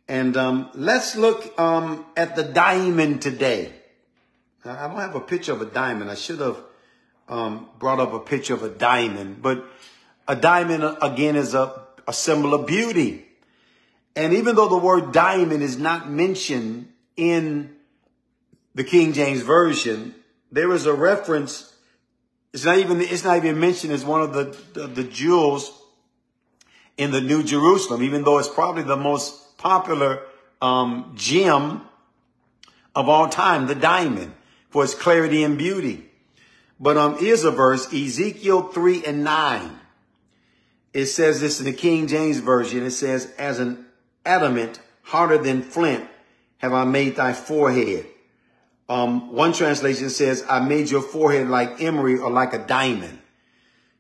And let's look at the diamond today. I don't have a picture of a diamond. I should have brought up a picture of a diamond. But a diamond, again, is a symbol of beauty. And even though the word diamond is not mentioned in the King James Version, there is a reference. It's not even mentioned as one of the jewels in the New Jerusalem, even though it's probably the most popular gem of all time, the diamond, for its clarity and beauty. But here's a verse, Ezekiel 3:9. It says this in the King James Version. It says, as an adamant harder than flint have I made thy forehead. One translation says, I made your forehead like emery or like a diamond.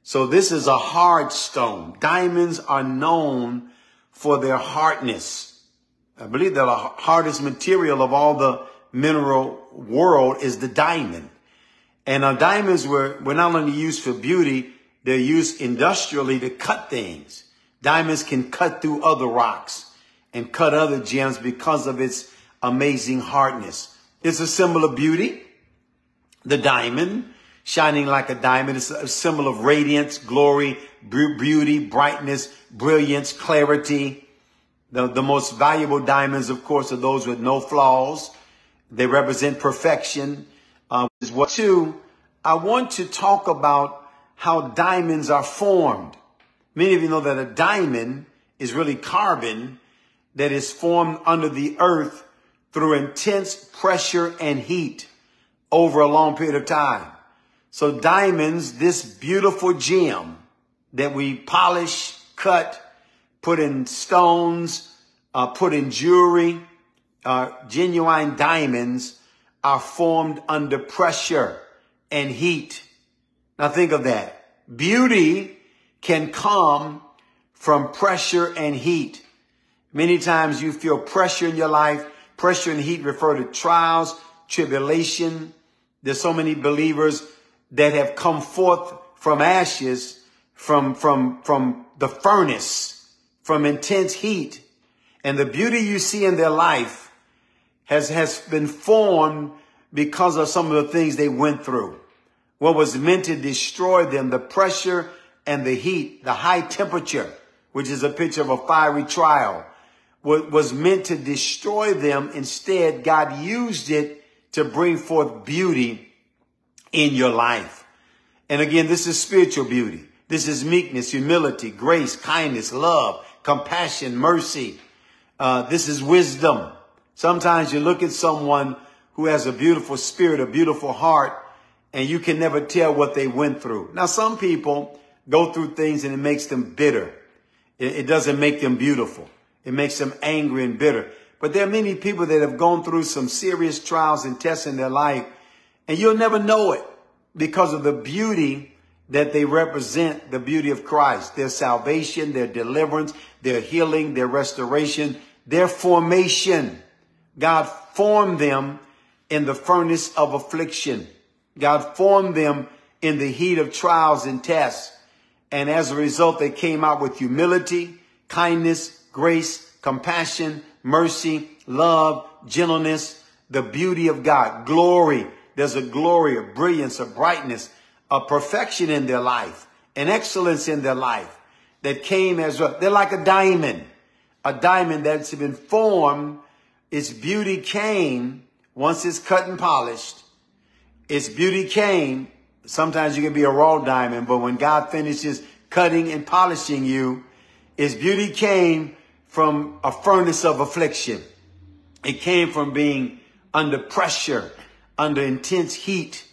So this is a hard stone. Diamonds are known for their hardness. I believe that the hardest material of all the mineral world is the diamond. And diamonds were not only used for beauty, they're used industrially to cut things. Diamonds can cut through other rocks and cut other gems because of its amazing hardness. It's a symbol of beauty. The diamond, shining like a diamond, is a symbol of radiance, glory, beauty, brightness, brilliance, clarity. The most valuable diamonds, of course, are those with no flaws. They represent perfection. I want to talk about how diamonds are formed. Many of you know that a diamond is really carbon that is formed under the earth through intense pressure and heat over a long period of time. So diamonds, this beautiful gem that we polish, cut, put in stones, put in jewelry, genuine diamonds are formed under pressure and heat. Now think of that. Beauty can come from pressure and heat. Many times you feel pressure in your life. Pressure and heat refer to trials, tribulation. There's so many believers that have come forth from ashes, from the furnace, from intense heat. And the beauty you see in their life has been formed because of some of the things they went through. What was meant to destroy them, the pressure and the heat, the high temperature, which is a picture of a fiery trial, was meant to destroy them. Instead, God used it to bring forth beauty in your life. And again, this is spiritual beauty. This is meekness, humility, grace, kindness, love, compassion, mercy. This is wisdom. Sometimes you look at someone who has a beautiful spirit, a beautiful heart, and you can never tell what they went through. Now, some people go through things and it makes them bitter. It doesn't make them beautiful. It makes them angry and bitter. But there are many people that have gone through some serious trials and tests in their life, and you'll never know it because of the beauty that they represent, the beauty of Christ, their salvation, their deliverance, their healing, their restoration, their formation. God formed them in the furnace of affliction. God formed them in the heat of trials and tests. And as a result, they came out with humility, kindness, grace, compassion, mercy, love, gentleness, the beauty of God, glory. There's a glory, a brilliance, a brightness, a perfection in their life, an excellence in their life that came as well. They're like a diamond that's been formed. Its beauty came once it's cut and polished. Its beauty came. Sometimes you can be a raw diamond, but when God finishes cutting and polishing you, its beauty came from a furnace of affliction. It came from being under pressure, under intense heat,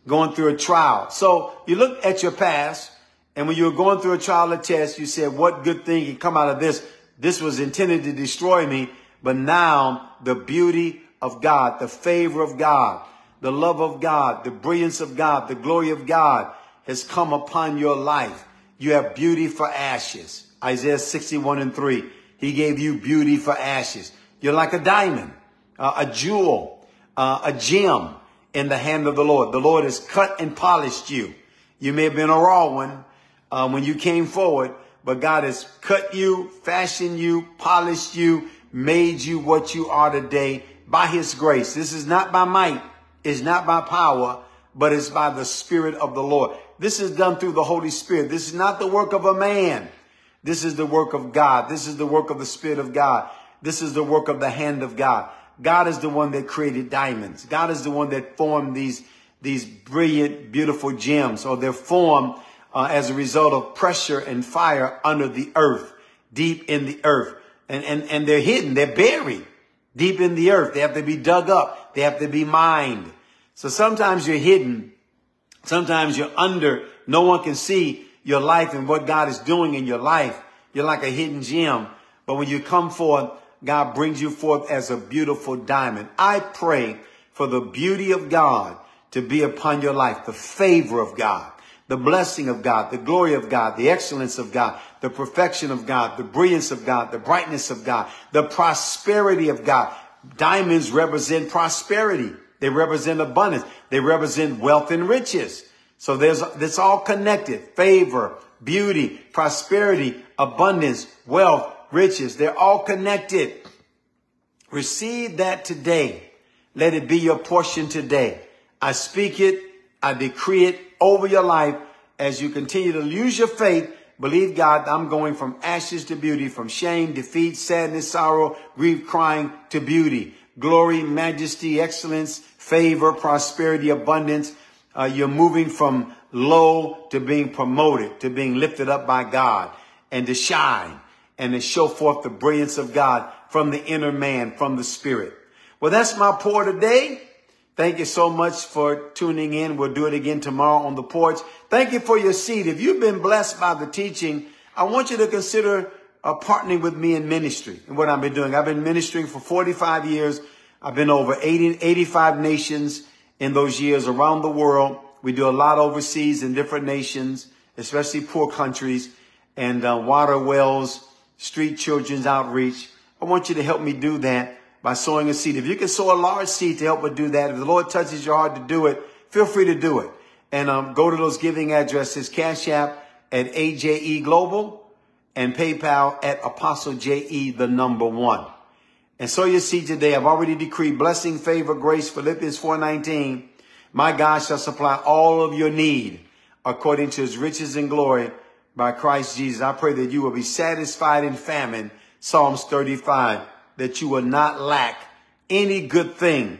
going through a trial. So you look at your past, and when you were going through a trial or test, you said, what good thing can come out of this? This was intended to destroy me, but now the beauty of God, the favor of God, the love of God, the brilliance of God, the glory of God has come upon your life. You have beauty for ashes. Isaiah 61:3. He gave you beauty for ashes. You're like a diamond, a jewel, a gem in the hand of the Lord. The Lord has cut and polished you. You may have been a raw one when you came forward, but God has cut you, fashioned you, polished you, made you what you are today by his grace. This is not by might, it's not by power, but it's by the Spirit of the Lord. This is done through the Holy Spirit. This is not the work of a man. This is the work of God. This is the work of the Spirit of God. This is the work of the hand of God. God is the one that created diamonds. God is the one that formed these brilliant, beautiful gems, or they're formed as a result of pressure and fire under the earth, deep in the earth. And they're hidden. They're buried deep in the earth. They have to be dug up. They have to be mined. So sometimes you're hidden. Sometimes you're under. No one can see your life and what God is doing in your life. You're like a hidden gem. But when you come forth, God brings you forth as a beautiful diamond. I pray for the beauty of God to be upon your life, the favor of God, the blessing of God, the glory of God, the excellence of God, the perfection of God, the brilliance of God, the brightness of God, the prosperity of God. Diamonds represent prosperity. They represent abundance. They represent wealth and riches. So it's all connected. Favor, beauty, prosperity, abundance, wealth, riches. They're all connected. Receive that today. Let it be your portion today. I speak it. I decree it over your life as you continue to use your faith. Believe God, I'm going from ashes to beauty, from shame, defeat, sadness, sorrow, grief, crying to beauty, glory, majesty, excellence, favor, prosperity, abundance. You're moving from low to being promoted, to being lifted up by God, and to shine and to show forth the brilliance of God from the inner man, from the Spirit. Well, that's my pour today. Thank you so much for tuning in. We'll do it again tomorrow on the porch. Thank you for your seed. If you've been blessed by the teaching, I want you to consider partnering with me in ministry and what I've been doing. I've been ministering for 45 years. I've been over 85 nations in those years around the world. We do a lot overseas in different nations, especially poor countries, and water wells, street children's outreach. I want you to help me do that by sowing a seed. If you can sow a large seed to help me do that, if the Lord touches your heart to do it, feel free to do it. And go to those giving addresses, Cash App at AJE Global and PayPal at Apostle JE, the number 1. And sow your seed today. I've already decreed blessing, favor, grace, Philippians 4:19. My God shall supply all of your need according to his riches and glory by Christ Jesus. I pray that you will be satisfied in famine, Psalms 35, that you will not lack any good thing.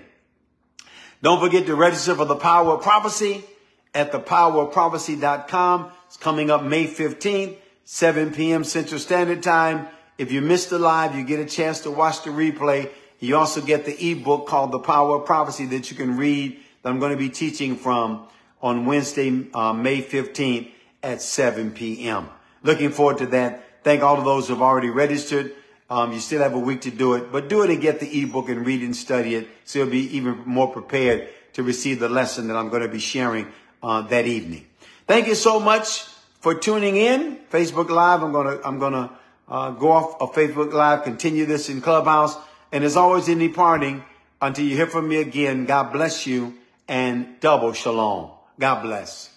Don't forget to register for the Power of Prophecy at thepowerofprophecy.com. It's coming up May 15th, 7 p.m. Central Standard Time. If you missed the live, you get a chance to watch the replay. You also get the ebook called The Power of Prophecy that you can read, that I'm going to be teaching from on Wednesday, May 15th at 7 p.m. Looking forward to that. Thank all of those who have already registered. You still have a week to do it, but do it and get the ebook and read and study it, so you'll be even more prepared to receive the lesson that I'm going to be sharing that evening. Thank you so much for tuning in. Facebook Live. I'm gonna go off of Facebook Live, continue this in Clubhouse, and as always, in departing, until you hear from me again, God bless you and double shalom. God bless.